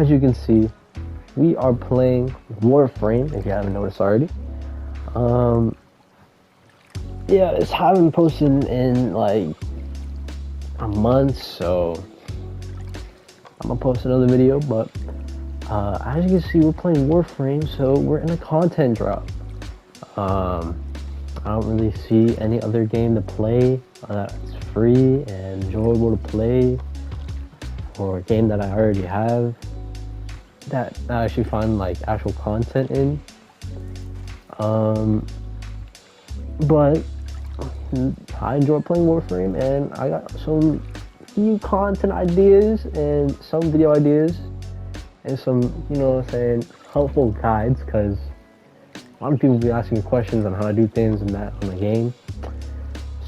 as you can see, we are playing Warframe, if you haven't noticed already. Yeah, it's haven't posted in like a month, so I'm gonna post another video. But as you can see, we're playing Warframe, so we're in a content drop. I don't really see any other game to play that's free and enjoyable to play, or a game that I already have that I actually find like actual content in. But I enjoy playing Warframe, and I got some few content ideas and some video ideas and some, you know what I'm saying, helpful guides, because a lot of people be asking me questions on how to do things and that on the game.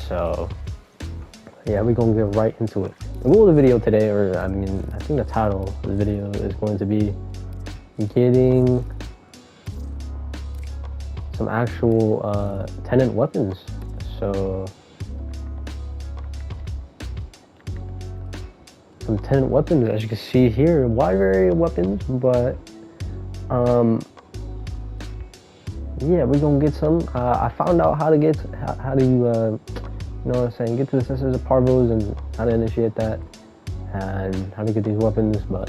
So yeah, we're gonna get right into it. The goal of the video today, or I think the title of the video is going to be getting some actual tenet weapons. So some tenet weapons, as you can see here, wide variety of weapons, but yeah, we're gonna get some. I found out how to get you know what I'm saying, get to the Sisters of Parvos and how to initiate that and how to get these weapons. But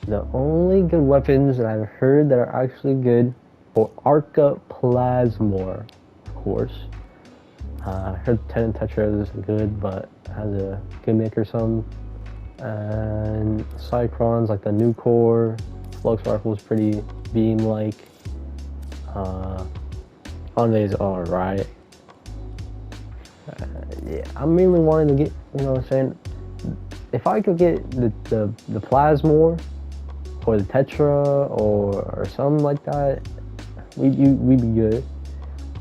the only good weapons that I've heard that are actually good for arca plasmor, of course. I heard tenet tetra is good, but has a gimmick or something. And Cycrons, like the new core, Flux rifle is pretty beam-like. Convey's alright. Yeah, I'm mainly wanting to get, you know what I'm saying, if I could get the plasmor or the tetra or something like that, we'd be good.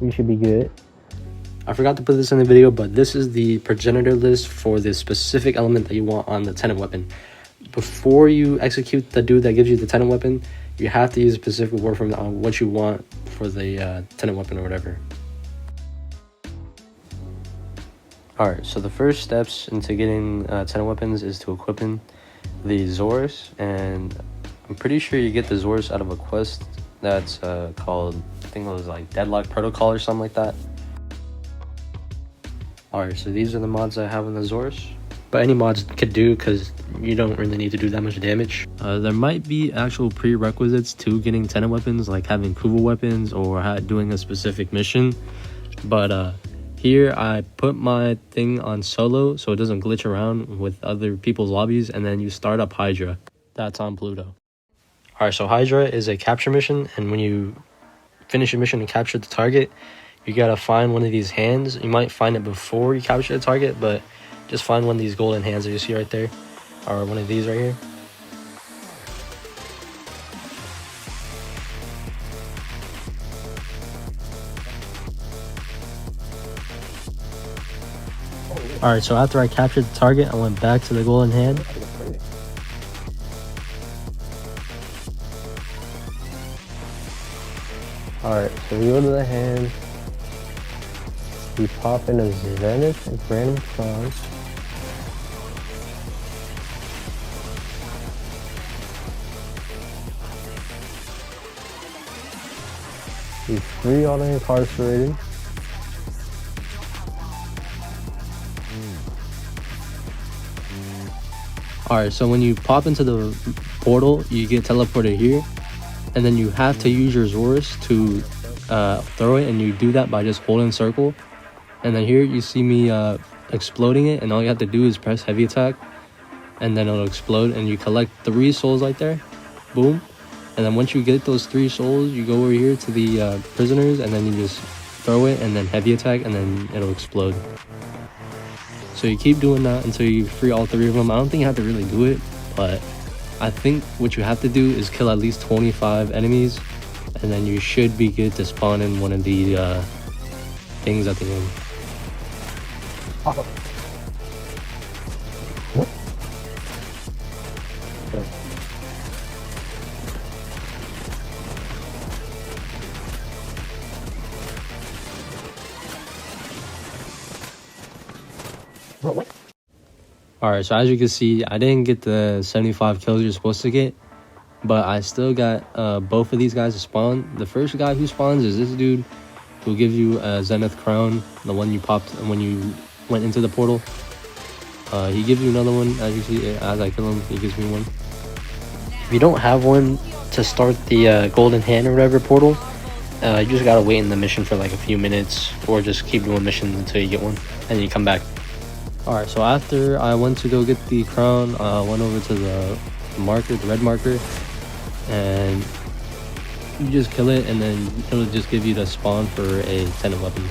We should be good. I forgot to put this in the video, but this is the progenitor list for the specific element that you want on the tenet weapon. Before you execute the dude that gives you the tenet weapon, you have to use a specific Warframe on what you want for the tenet weapon or whatever. Alright, so the first steps into getting tenet weapons is to equipping the Zorus, and I'm pretty sure you get the Zorus out of a quest that's called, I think it was like Deadlock Protocol or something like that. Alright, so these are the mods I have on the Zorus, but any mods could do because you don't really need to do that much damage. There might be actual prerequisites to getting tenet weapons, like having Kuva weapons or doing a specific mission, but here I put my thing on solo so it doesn't glitch around with other people's lobbies, and then you start up Hydra. That's on Pluto. Alright, so Hydra is a capture mission, and when you finish a mission and capture the target, you gotta find one of these hands. You might find it before you capture the target, but just find one of these golden hands that you see right there, or one of these right here. Alright, so after I captured the target, I went back to the golden hand. Alright, so we go to the hand. We pop in a Zenith and random cross. We free all the incarcerated. Alright, so when you pop into the portal, you get teleported here, and then you have to use your Zorus to throw it, and you do that by just holding circle. And then here you see me exploding it, and all you have to do is press heavy attack, and then it'll explode, and you collect 3 souls right there. Boom. And then once you get those 3 souls, you go over here to the prisoners, and then you just throw it, and then heavy attack, and then it'll explode. So you keep doing that until you free all 3 of them. I don't think you have to really do it, but I think what you have to do is kill at least 25 enemies, and then you should be good to spawn in one of the things at the end. Alright, so as you can see, I didn't get the 75 kills you're supposed to get. but I still got both of these guys to spawn. The first guy who spawns is this dude who gives you a Zenith crown, the one you popped when you went into the portal. He gives you another one, as you see. As I kill him, he gives me one. If you don't have one to start the golden hand or whatever portal, you just gotta wait in the mission for like a few minutes, or just keep doing missions until you get one, and then you come back. Alright, so after I went to go get the crown, I went over to the marker, the red marker, and you just kill it, and then it'll just give you the spawn for a tenet weapon.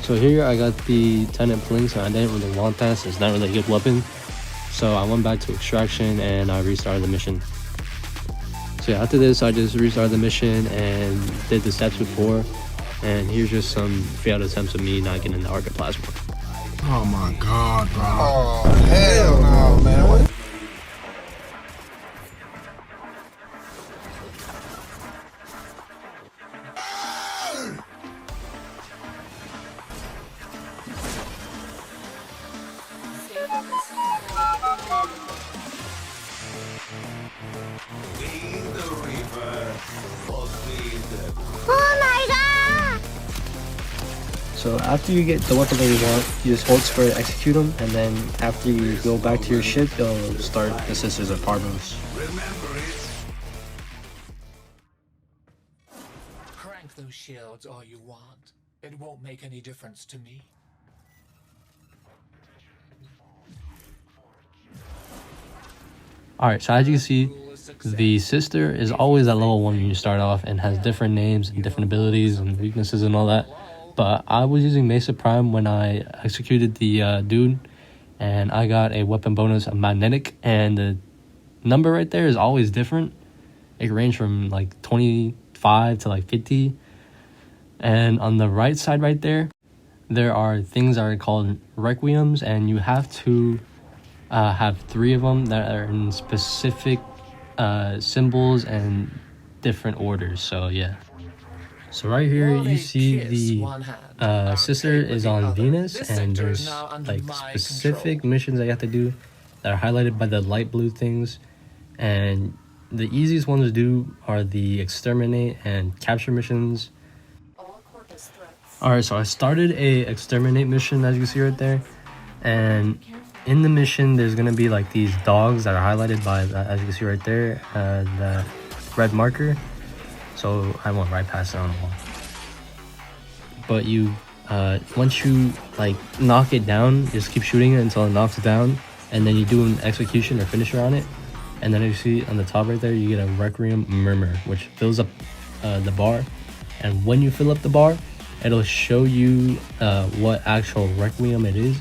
So here I got the tenet blinks, and I didn't really want that, so it's not really a good weapon. So I went back to extraction and I restarted the mission. So yeah, after this, I just restarted the mission and did the steps before. And here's just some failed attempts of me not getting the arca plasmor. Oh my god, bro. Oh, hell no, man. What? So after you get the weapon that you want, you just hold square to execute them, and then after you go back to your ship, you'll start the Sisters of Parvos. Crank those shields all you want. It won't make any difference to me. Alright, so as you can see, the sister is always at level 1 when you start off and has different names and different abilities and weaknesses and all that. But I was using Mesa Prime when I executed the dude, and I got a weapon bonus of magnetic, and the number right there is always different. It can range from like 25 to like 50. And on the right side right there are things that are called requiems, and you have to have 3 of them that are in specific symbols and different orders. So yeah. So right here you see the sister is on Venus, and there's like specific missions that you have to do that are highlighted by the light blue things, and the easiest ones to do are the exterminate and capture missions. Alright, so I started a exterminate mission, as you can see right there, and in the mission there's gonna be like these dogs that are highlighted by as you can see right there, the red marker. So I went right past it on the wall. But you, once you like knock it down, just keep shooting it until it knocks it down, and then you do an execution or finisher on it. And then you see on the top right there, you get a Requiem Murmur, which fills up the bar. And when you fill up the bar, it'll show you what actual Requiem it is.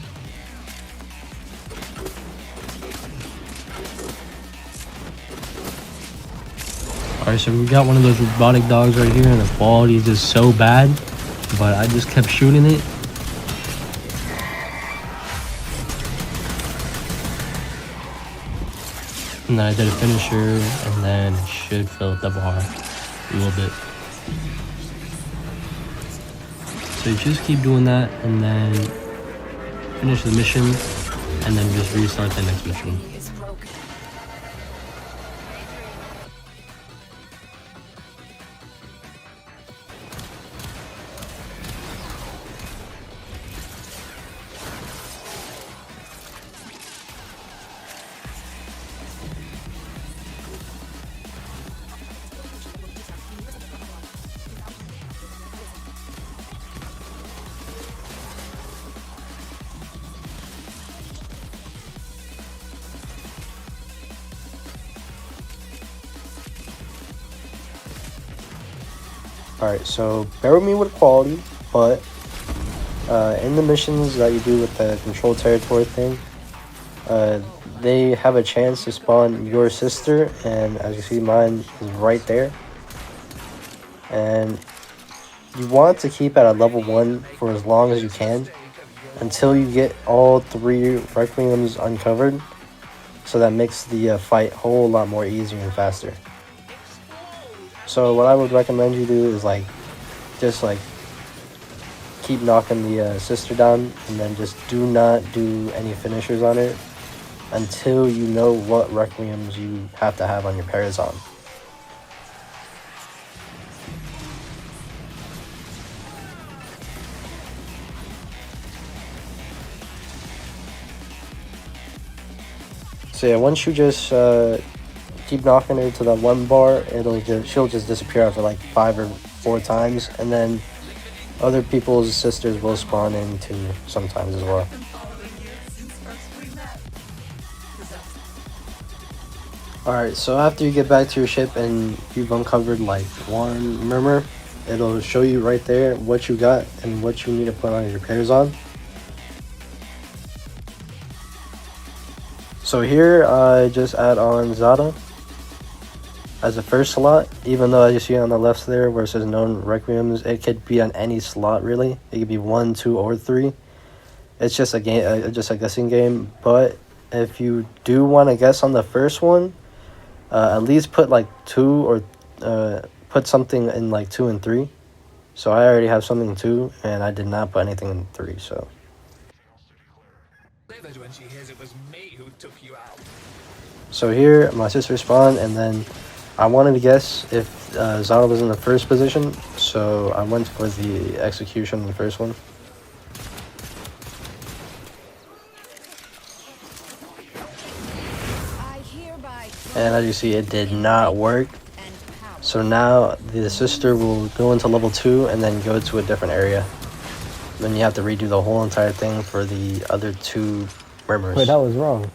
Alright, so we got one of those robotic dogs right here, and the quality is just so bad, but I just kept shooting it. And then I did a finisher, and then it should fill up the bar a little bit. So you just keep doing that, and then finish the mission, and then just restart the next mission. Alright, so bear with me with quality, but in the missions that you do with the control territory thing, they have a chance to spawn your sister, and as you see, mine is right there. And you want to keep at a level 1 for as long as you can until you get all 3 Requiems uncovered, so that makes the fight a whole lot more easier and faster. So what I would recommend you do is just keep knocking the sister down, and then just do not do any finishers on it until you know what requiems you have to have on your Parazon. So yeah, once you just keep knocking her to that one bar, she'll just disappear after like 5 or 4 times, and then other people's sisters will spawn in too sometimes as well. Alright, so after you get back to your ship and you've uncovered like one murmur, it'll show you right there what you got and what you need to put on your Parazon. So here I just add on Zada as the first slot, even though as you see on the left there where it says known requiems, it could be on any slot really. It could be 1, 2, or 3. It's just a game, just a guessing game. But if you do want to guess on the first one, at least put like 2 or put something in like 2 and 3. So I already have something in 2, and I did not put anything in 3. So. When she hears it was me who took you out. So here, my sister spawned, and then I wanted to guess if Zada was in the first position, so I went for the execution in the first one. And as you see, it did not work. So now the sister will go into level 2 and then go to a different area. Then you have to redo the whole entire thing for the other 2 murmurs. Wait, that was wrong.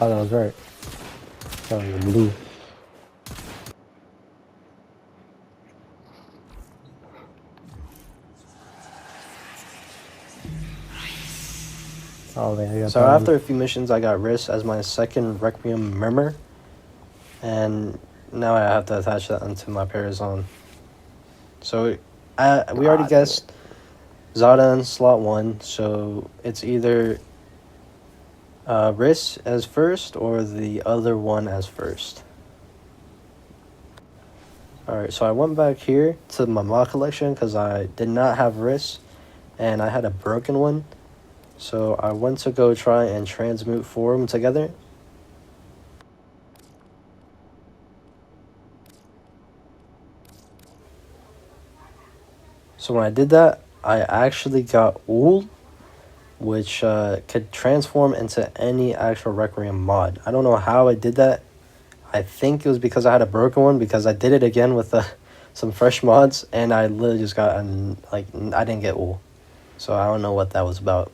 Oh, that was right. That was blue. Oh, man, I got so that after one. a few missions, I got Riss as my second Requiem murmur. And now I have to attach that onto my Parazon. So we already guessed Zada in slot 1, so it's either Riss as first or the other one as first. Alright, so I went back here to my mod collection because I did not have Riss and I had a broken one. So I went to go try and transmute 4 of them together. So when I did that, I actually got Ul, which could transform into any actual Requiem mod. I don't know how I did that. I think it was because I had a broken one, because I did it again with some fresh mods, and I literally just got, I didn't get Ul. So I don't know what that was about.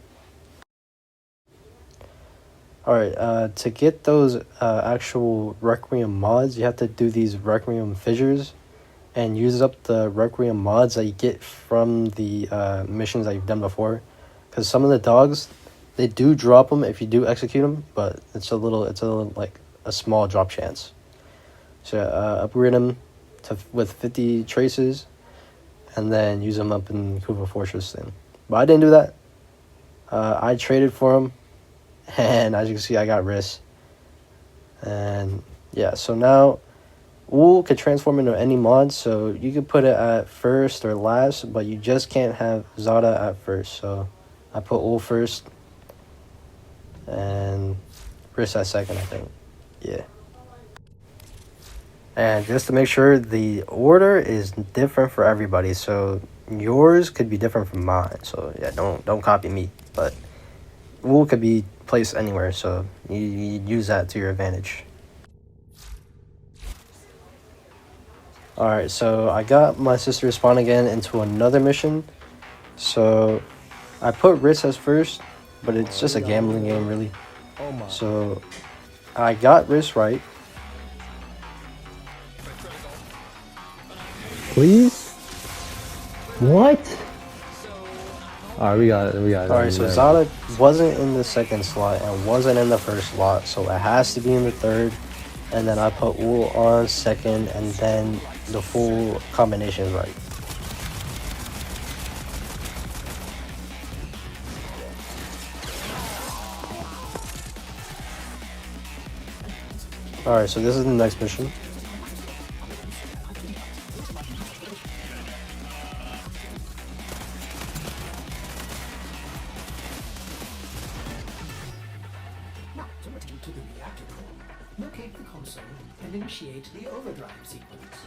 Alright, to get those actual Requiem mods, you have to do these Requiem fissures and use up the Requiem mods that you get from the missions that you've done before. Because some of the dogs, they do drop them if you do execute them, but it's a little like a small drop chance. So upgrade them with 50 traces, and then use them up in Kuva Fortress thing. But I didn't do that. I traded for them, and as you can see, I got Riss. And yeah, so now Ul could transform into any mod, so you could put it at first or last, but you just can't have Zada at first. So I put Ul first and Riss at second, I think. Yeah. And just to make sure, the order is different for everybody, so yours could be different from mine. So yeah, don't copy me. But Ul could be placed anywhere, so you use that to your advantage. Alright, so I got my sister to spawn again into another mission. So I put Riss as first, but it's just a gambling game really. So I got Riss right. Please? What? Alright, we got it. Alright, so Zada wasn't in the second slot and wasn't in the first slot, so it has to be in the third. And then I put Ul on second, and then the full combination is right. Alright, so this is the next mission. Locate the console and initiate the overdrive sequence.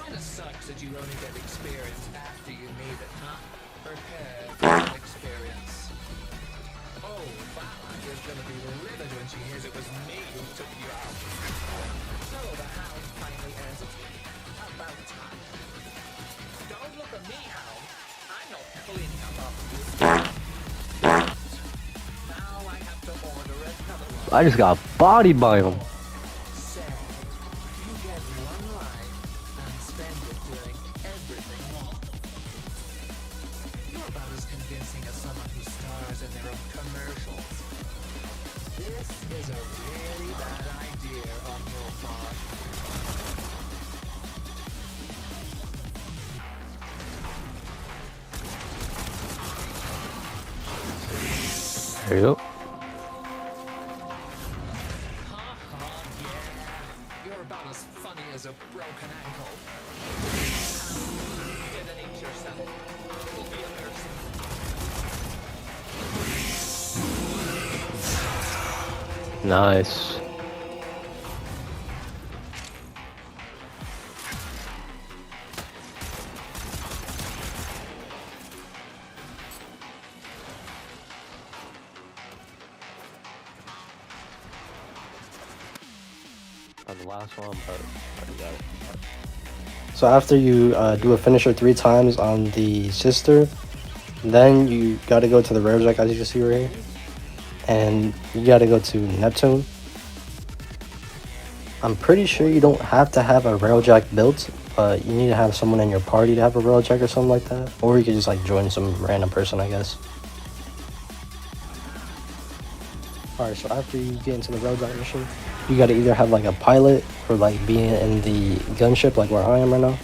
Kinda sucks that you only get experience after you need it, huh? Prepare for that experience. Oh, Vala is gonna be livid when she hears it was me who took you out. So the hound finally ends its week. About time. Don't look at me, hound. I'm not cleaning up after you. Now I have to order another one. I just got bodied by him. Sad. You get one life and spend it doing everything wrong. You're about as convincing as someone who stars in their own commercials. This is a really bad idea on your part. There you go. You're about as funny as a broken ankle. Didn't eat yourself. It'll be embarrassing. Nice. The last one, but I already got it. So after you do a finisher 3 times on the sister, then you got to go to the railjack, as you can see right here, and you got to go to Neptune. I'm pretty sure you don't have to have a railjack built, but you need to have someone in your party to have a railjack or something like that, or you could just like join some random person, I guess. Alright, so after you get into the railjack mission, you gotta either have like a pilot or like being in the gunship like where I am right now.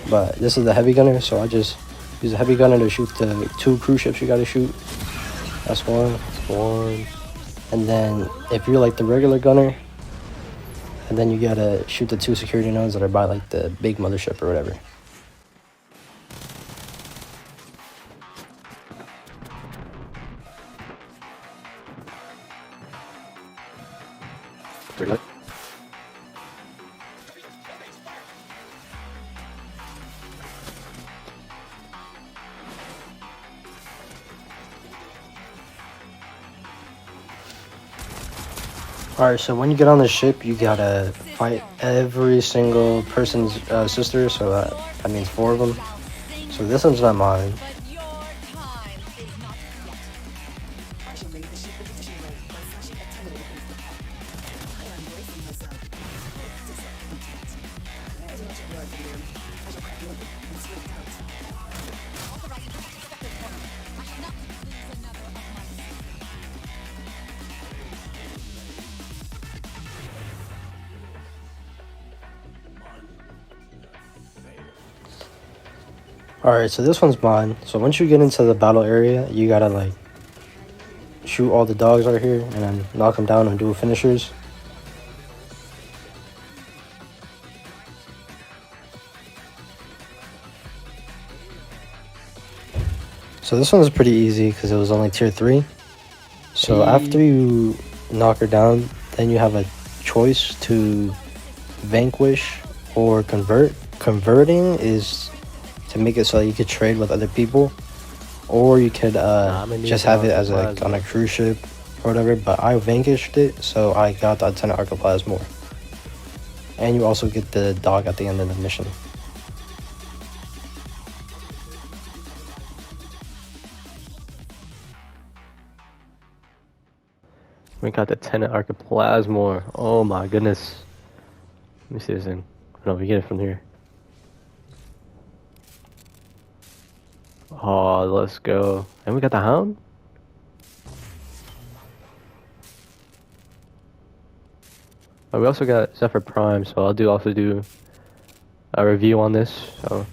But this is the heavy gunner, so I just use a heavy gunner to shoot the 2 cruise ships you gotta shoot. That's one. And then if you're like the regular gunner, and then you gotta shoot the 2 security nodes that are by like the big mothership or whatever. Alright, so when you get on the ship, you gotta fight every single person's sister, so that means 4 of them. So this one's not mine. But your time is not yet. Partially, the ship was destroyed by flashing a tenet against the top. I am bracing myself. There's much of work to do. I shall crack you open and split out. Authorizing the second one. I shall not lose another of my seed. Alright, so this one's mine. So once you get into the battle area, you gotta like shoot all the dogs right here and then knock them down and do finishers. So this one's pretty easy because it was only tier 3. So after you knock her down, then you have a choice to vanquish or convert. Converting is to make it so that you could trade with other people, or you could just have it as a on a cruise ship or whatever. But I vanquished it, so I got the tenet arca plasmor, and you also get the dog at the end of the mission. We got the tenet arca plasmor. Oh my goodness. Let me see this in. No, we get it from here. Oh, let's go. And we got the hound? Oh, we also got Zephyr Prime, so I'll also do a review on this. So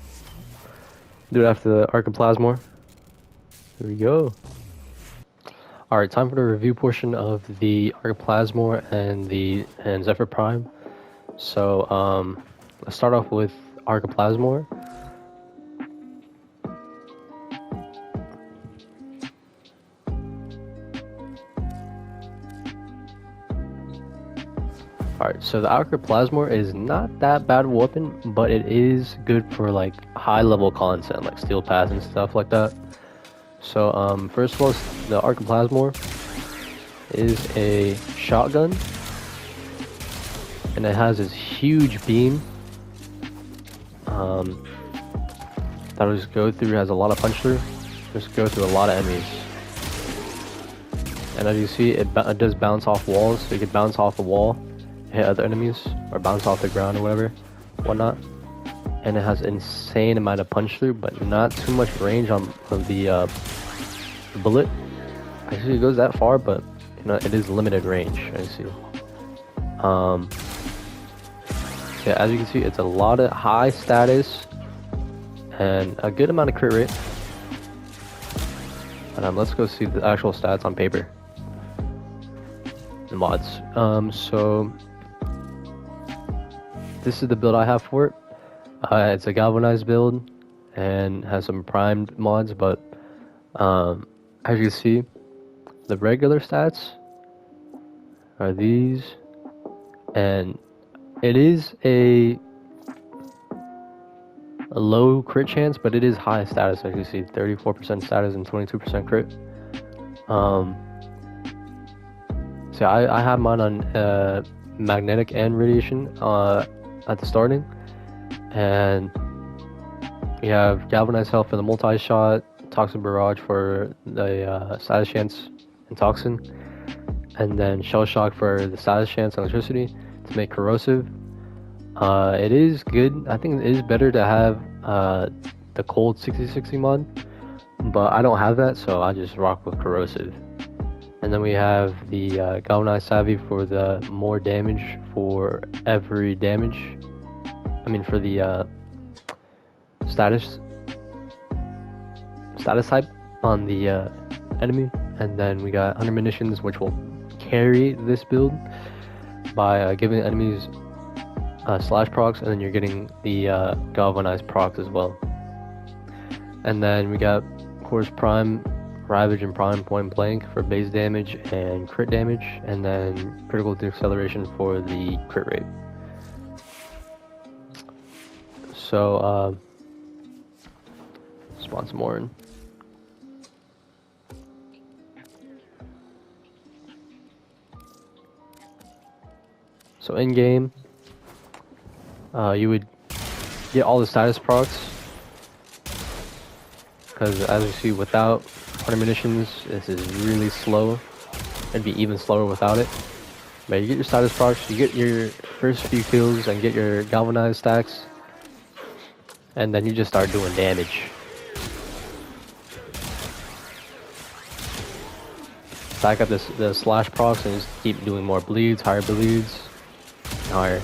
do it after the Arca Plasmor. Here we go. Alright, time for the review portion of the Arca Plasmor and Zephyr Prime. So let's start off with Arca Plasmor. Alright, so the arca plasmor is not that bad of a weapon, but it is good for like high level content, like steel paths and stuff like that. So first of all, the arca plasmor is a shotgun, and it has this huge beam that'll just go through, has a lot of punch through, just go through a lot of enemies. And as you see, it does bounce off walls, so you can bounce off the wall, hit other enemies, or bounce off the ground or whatever, whatnot. And it has insane amount of punch through, but not too much range on the bullet. Actually, it goes that far, but you know, it is limited range. I see. So yeah, as you can see, it's a lot of high status and a good amount of crit rate. And let's go see the actual stats on paper. The mods. So this is the build I have for it. It's a galvanized build and has some primed mods, but as you see, the regular stats are these, and it is a low crit chance, but it is high status. As you see, 34% status and 22% crit. So I have mine on magnetic and radiation at the starting, and we have galvanized health for the multi-shot, toxin barrage for the status chance and toxin, and then shell shock for the status chance and electricity to make corrosive. It is good. I think it is better to have the cold 6060 mod, but I don't have that, so I just rock with corrosive. And then we have the galvanized savvy for the more damage for every damage. I mean for the status type on the enemy. And then we got 100 munitions, which will carry this build by giving enemies slash procs, and then you're getting the galvanized procs as well. And then we got, of course, prime ravage and prime point blank for base damage and crit damage, and then critical deceleration for the crit rate. So spawn some more in. So in game, you would get all the status procs, because as you see, without 100 munitions, this is really slow. It'd be even slower without it. But you get your status procs, you get your first few kills and get your galvanized stacks, and then you just start doing damage. Stack up the slash procs and just keep doing more bleeds, higher bleeds, and higher.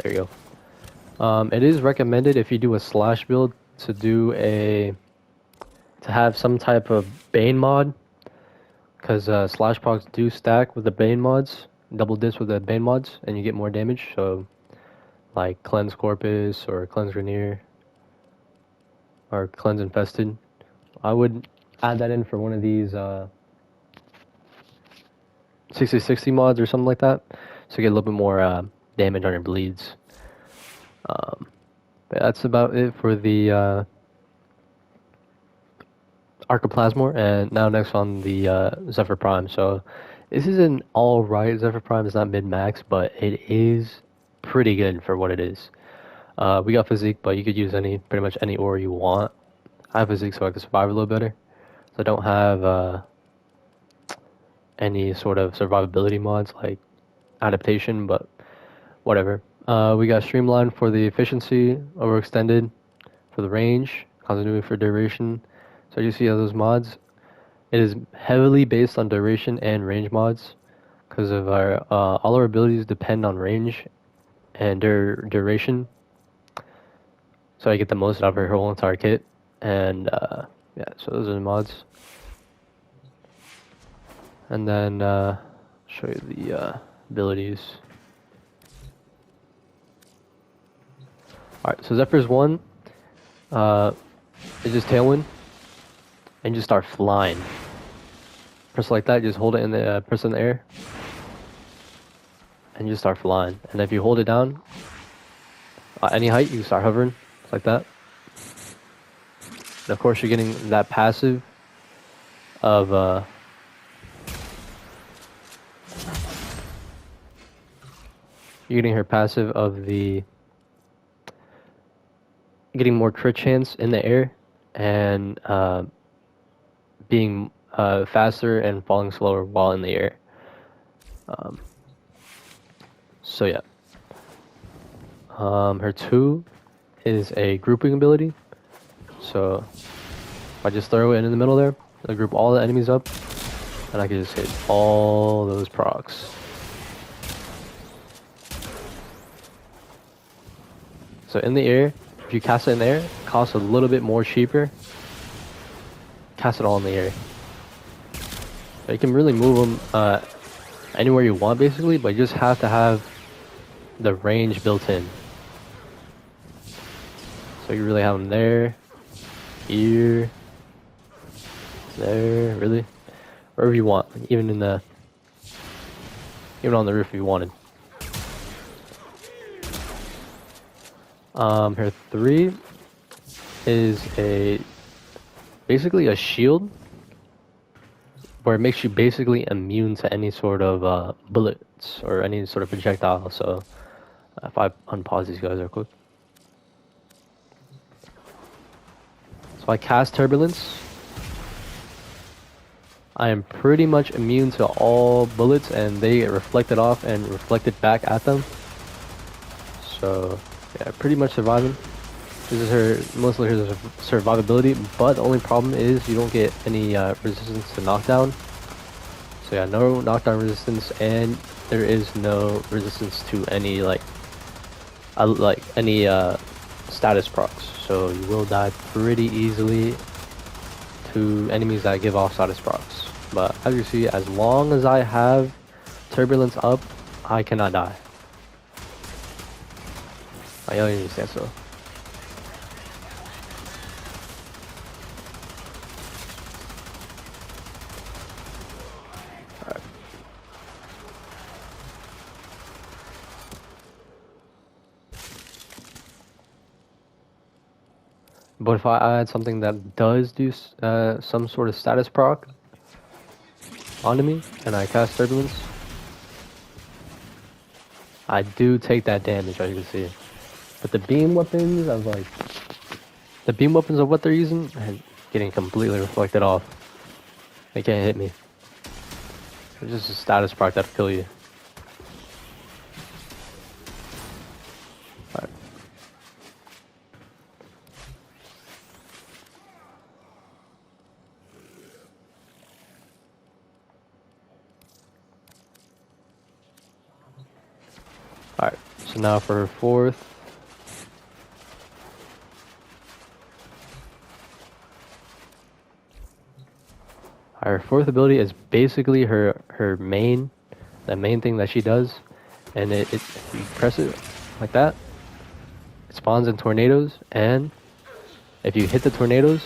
There you go. It is recommended if you do a slash build to have some type of Bane mod, because slash procs do stack with the Bane mods, double dips with the Bane mods, and you get more damage. So like Cleanse Corpus or Cleanse Grenier or Cleanse Infested, I would add that in for one of these 6060 mods or something like that, so you get a little bit more damage on your bleeds. But that's about it for the arca plasmor, and now next on the Zephyr Prime. So this is an alright Zephyr Prime. It's not mid-max, but it is pretty good for what it is. We got physique, but you could use pretty much any aura you want. I have physique so I can survive a little better. So I don't have any sort of survivability mods like adaptation, but whatever. We got streamline for the efficiency, overextended for the range, continuity for duration. So you see how those mods, it is heavily based on duration and range mods, because of our all our abilities depend on range and duration. So I get the most out of our whole entire kit. And yeah, so those are the mods. And then show you the abilities. Alright, so Zephyr's 1 is just tailwind, and you just start flying. Press like that, just hold it in the press in the air, and you just start flying. And if you hold it down, any height, you start hovering, just like that. And of course, you're getting that passive of you're getting her passive of the getting more crit chance in the air and being faster and falling slower while in the air. So yeah. Her 2 is a grouping ability. So if I just throw it in the middle there, it'll group all the enemies up, and I can just hit all those procs. So in the air, if you cast it in the air, it costs a little bit more cheaper. Cast it all in the air. So you can really move them anywhere you want basically, but you just have to have the range built in. So you really have them there, here, there, really, wherever you want, even on the roof if you wanted. Her 3 is basically a shield where it makes you basically immune to any sort of bullets or any sort of projectile. So if I unpause these guys real quick. So I cast Turbulence. I am pretty much immune to all bullets, and they get reflected off and reflected back at them. So yeah, pretty much surviving. This is her, mostly her survivability, but the only problem is you don't get any resistance to knockdown. So yeah, no knockdown resistance, and there is no resistance to any any status procs. So you will die pretty easily to enemies that give off status procs. But as you see, as long as I have Turbulence up, I cannot die. I don't understand so. Alright. But if I add something that does do some sort of status proc onto me, and I cast Turbulence, I do take that damage, as you can see. But the beam weapons of what they're using are getting completely reflected off. They can't hit me. It's just a status proc that'll kill you. Alright. Alright, so now for her 4th. Her 4th ability is basically the main thing that she does, and if you press it like that, it spawns in tornadoes, and if you hit the tornadoes,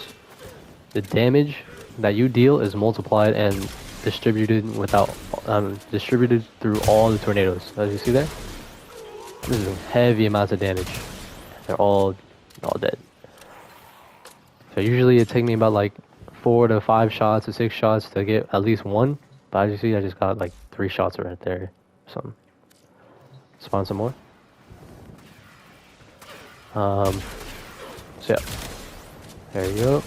the damage that you deal is multiplied and distributed distributed through all the tornadoes. As you see there, this is heavy amounts of damage. They're all dead. So usually it takes me about like 4 to 5 shots to 6 shots to get at least one, but as you see, I just got like 3 shots right there. Something. Spawn some more. So yeah, there you go.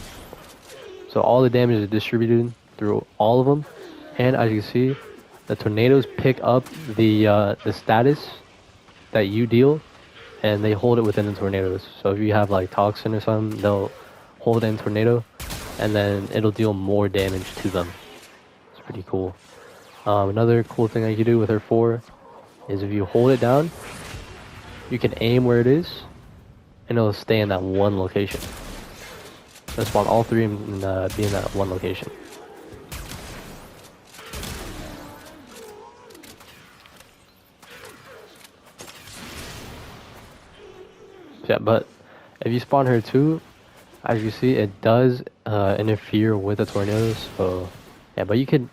So all the damage is distributed through all of them, and as you see, the tornadoes pick up the status that you deal, and they hold it within the tornadoes. So if you have like toxin or something, they'll hold in tornado, and then it'll deal more damage to them. It's pretty cool. Another cool thing that you can do with her 4 is if you hold it down, you can aim where it is, and it'll stay in that one location. It'll spawn all 3 and be in that one location. Yeah, but if you spawn her too, as you see, it does interfere with the tornadoes. So yeah, but you could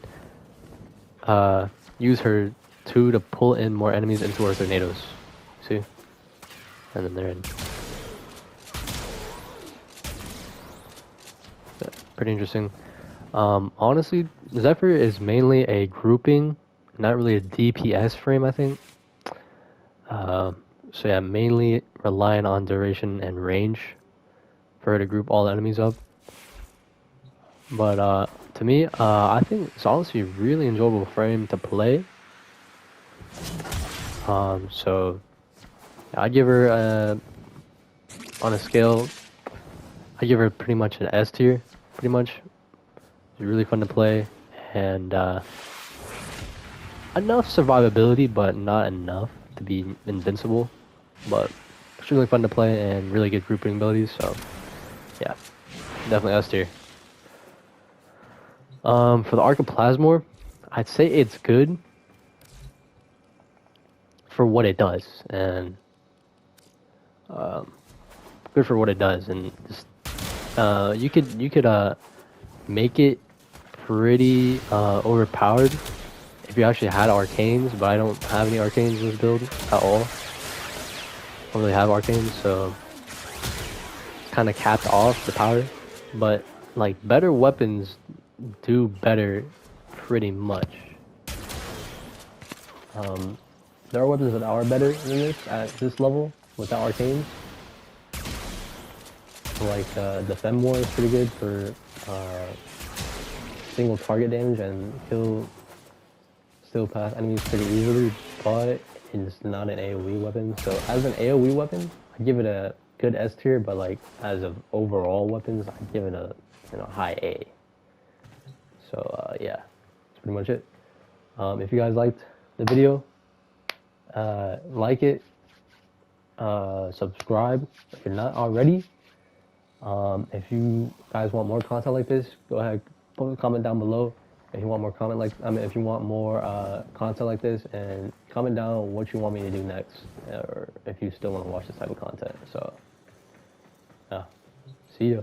use her too to pull in more enemies into our tornadoes. See, and then they're in. Yeah, pretty interesting. Honestly, Zephyr is mainly a grouping, not really a DPS frame, I think. So yeah, mainly relying on duration and range for her to group all the enemies up. But to me, I think it's honestly a really enjoyable frame to play. So I'd give her on a scale, I give her pretty much an S tier. Pretty much, it's really fun to play and enough survivability, but not enough to be invincible. But it's really fun to play and really good grouping abilities. So yeah, definitely S tier. For the Arca Plasmor, I'd say it's good for what it does, and good for what it does, and just you could make it pretty overpowered if you actually had arcanes, but I don't have any arcanes in this build at all. I don't really have arcanes, so it's kind of capped off the power. But like better weapons do better pretty much. There are weapons that are better than this at this level without arcanes. Like the Femmor is pretty good for single target damage and kill still pass enemies pretty easily, but it's not an AoE weapon. So as an AoE weapon, I give it a good S tier, but like as of overall weapons, I give it a high A. So yeah, that's pretty much it. If you guys liked the video, like it, subscribe if you're not already. If you guys want more content like this, go ahead, put a comment down below. If you want more if you want more content like this, and comment down what you want me to do next, or if you still want to watch this type of content. So, yeah, see ya.